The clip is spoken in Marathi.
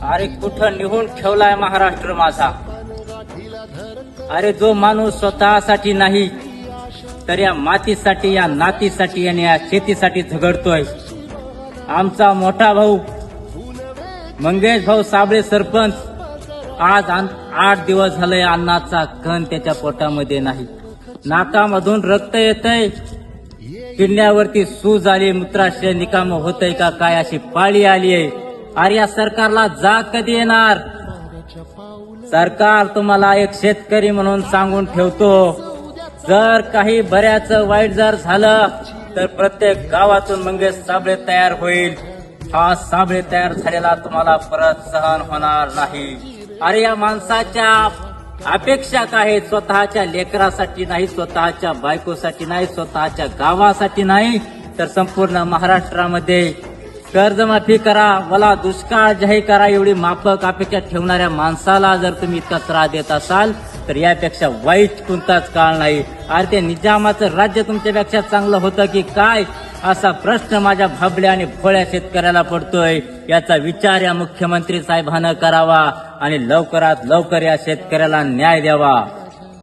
अरे कुठं निघून ठेवलाय महाराष्ट्र माझा. अरे जो माणूस स्वतःसाठी नाही तर या मातीसाठी, या नातीसाठी आणि या शेतीसाठी झगडतोय. आमचा मोठा भाऊ मंगेश भाऊ साबळे सरपंच आज 8 दिवस झाले अन्नाचा कण त्याच्या पोटामध्ये नाही. नाकामधून रक्त येतंय, किडण्यावरती सूज आली, मूत्राशय निकाम होतंय का काय अशी पाळी आली आहे. अरे या सरकारला जाग कधी येणार? सरकार तुम्हाला एक शेतकरी म्हणून सांगून ठेवतो, जर काही बऱ्याच वाईट जर झालं तर प्रत्येक गावातून मंगेश साबळे तयार होईल. हा साबळे तयार झालेला तुम्हाला परत सहन होणार नाही. अरे या माणसाच्या अपेक्षा काय आहेत? स्वतःच्या लेकरासाठी नाही, स्वतःच्या बायकोसाठी नाही, स्वतःच्या गावासाठी नाही, तर संपूर्ण महाराष्ट्रामध्ये कर्जमाफी करा, मला दुष्काळ जाहीर करा, एवढी माफक अपेक्षा ठेवणाऱ्या माणसाला जर तुम्ही इतका त्रास देत असाल तर यापेक्षा वाईट कोणताच काळ नाही. अरे ते निजामाचं राज्य तुमच्यापेक्षा चांगलं होतं की काय, असा प्रश्न माझ्या भाबड्या आणि भोळ्या शेतकऱ्याला पडतोय. याचा विचार या मुख्यमंत्री साहेबांना करावा आणि लवकरात लवकर या शेतकऱ्याला न्याय द्यावा.